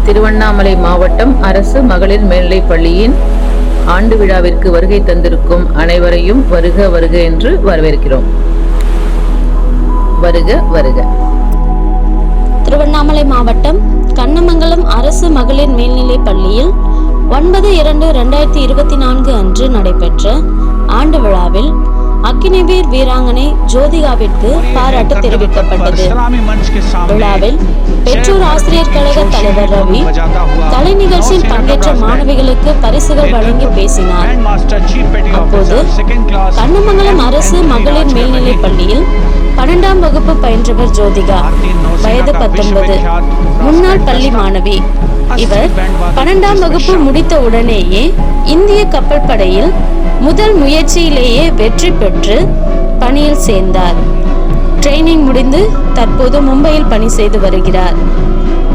திருவண்ணாமலை மாவட்டம் அரசு மகளிர் மேல்நிலைப் பள்ளியின் ஆண்டு விழாவிற்கு வருகை தந்திருக்கும் அனைவரையும் வருக வருக என்று வரவேற்கிறோம். வருக வருக. திருவண்ணாமலை மாவட்டம் கண்ணமங்கலம் அரசு மகளிர் மேல்நிலைப் பள்ளியில் 9/2/2024 அன்று நடைபெற்ற ஆண்டு விழாவில் அக்கினிவீர் வீராங்கனை ஜோதிகாவிற்கு பாராட்டு தெரிவிக்கப்பட்டது. விழாவில் பெற்றோர் ஆசிரியர் கழக தலைவர் ரவி கலை நிகழ்ச்சியில் பங்கேற்ற மாணவிகளுக்கு பரிசுகள் வழங்கி பேசினார். அப்போது கண்ணமங்கலம் அரசு மகளிர் மேல்நிலைப் பள்ளியில் 12ஆம் வகுப்பு பயின்றவர் ஜோதிகா, வயது 19, முன்னாள் பள்ளி மாணவி. இவர் 12ஆம் வகுப்பு முடித்த உடனேயே இந்திய கப்பல் படையில் முதல் முயற்சியிலேயே வெற்றி பெற்று பணியில் சேர்ந்தார். ட்ரைனிங் முடிந்து தற்போது மும்பையில் பணி செய்து வருகிறார்.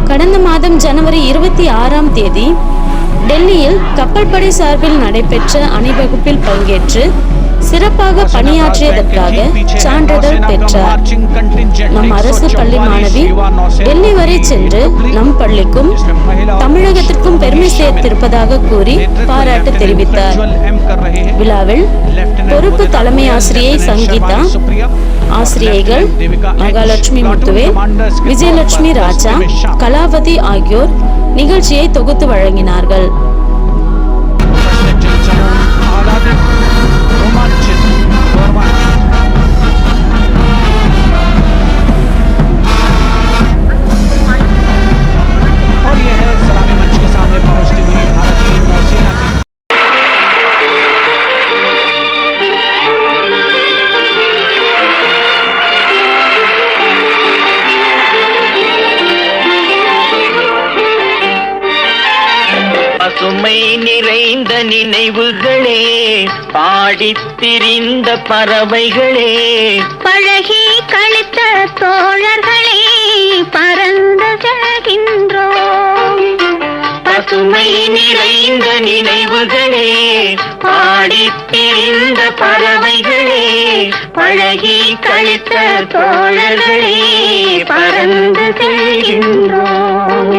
கடந்த மாதம் ஜனவரி 26ஆம் தேதி டெல்லியில் கப்பல் படை சார்பில் நடைபெற்ற அணிவகுப்பில் பங்கேற்று சிறப்பாக பணியாற்றியதற்காக சான்றிதழ் பெற்றார். நம் அரசு பள்ளி மாணவி டெல்லி வரை சென்று நம் பள்ளிக்கும் தமிழகத்திற்கும் பெருமை சேர்த்திருப்பதாக கூறி பாராட்டு தெரிவித்தார். விழாவில் பொறுப்பு தலைமை ஆசிரியை சங்கீதா, ஆசிரியைகள் மகாலட்சுமி முத்துவே, விஜயலட்சுமி ராஜா, கலாவதி ஆகியோர் நிகழ்ச்சியை தொகுத்து வழங்கினார்கள். பசுமை நிறைந்த நினைவுகளே, பாடித் திரிந்த பறவைகளே, பழகி கழித்த தோழர்களே, பறந்து செல்கின்றோம். பசுமை நிறைந்த நினைவுகளே, பாடித் திரிந்த பறவைகளே, பழகி கழித்த தோழர்களே, பறந்து செல்கின்றோம்.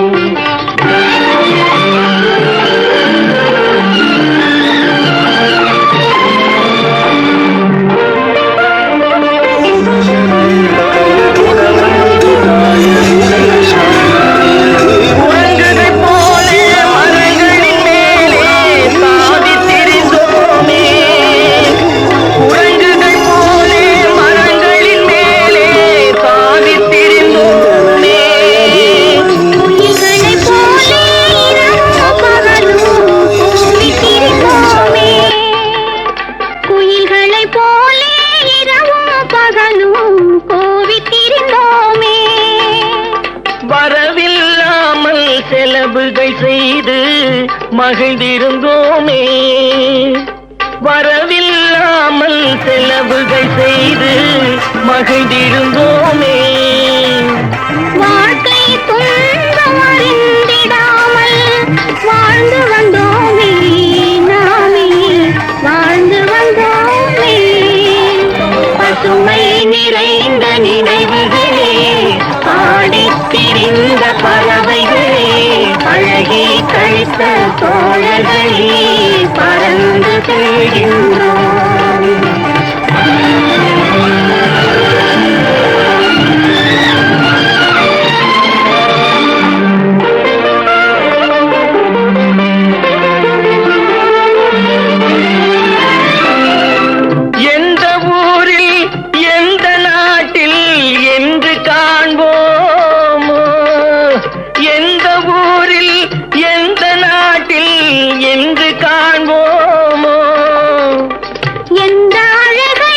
செலவுகள் செய்து மகிழ்ந்திருந்தோமே, வரவில்லாமல் செலவுகள் செய்து மகிழ்ந்திருந்தோமே. வாழ்க்கை துன்பம் அறிந்திடாமல் வாழ்ந்து வந்தோமே, நாமே வாழ்ந்து வந்தோமே. பசுமை நிறைந்த நினைவுகளே, பாடித் திரிந்த பறவைகளே, பழகி கழித்த தோழர்களே, பறந்து செல்கின்றோம். எந்த ஊரில் எந்த நாட்டில் என்று காண்போமோ, எந்த ஊரில் எந்த நாட்டில் என்று காண்போமோ, எந்த அழகை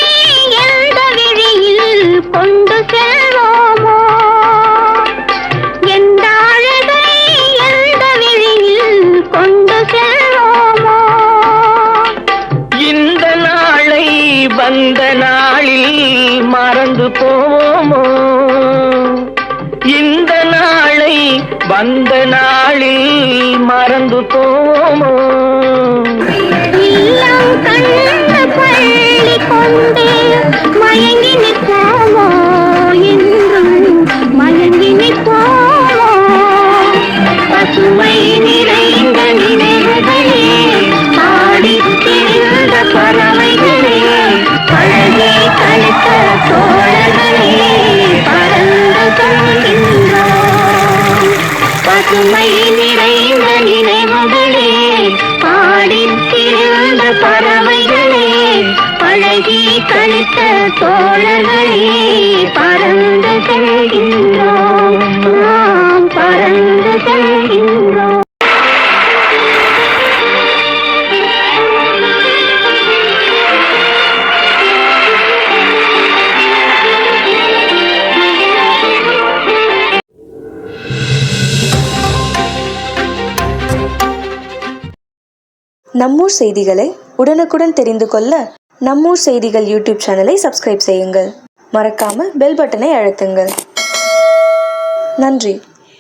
எந்த விழியில் கொண்டு செல்வோமோ, எந்த அழகை எந்த விழியில் கொண்டு செல்வோமோ. இந்த நாளை வந்த நாளில் மறந்து போவோமோ, இந்த நாளை வந்த நாளில் மறந்து போவோமோ. இல்லம் கண்ட பள்ளி கொண்டு மயங்கி நிற்போமோ, என்றும் மயங்கி நிற்போமோ. பசு பசுமை நிறைந்த நினைவுகளே, பாடித் திரிந்த பறவைகளே, பழகி கழித்த தோழர்களே, பறந்து செல்கின்றோம், நாம் பறந்து செல்கின்றோம். நம்மூர் செய்திகளை உடனுக்குடன் தெரிந்து கொள்ள நம்மூர் செய்திகள் யூடியூப் சேனலை சப்ஸ்கிரைப் செய்யுங்கள். மறக்காம பெல் பட்டனை அழுத்துங்கள். நன்றி.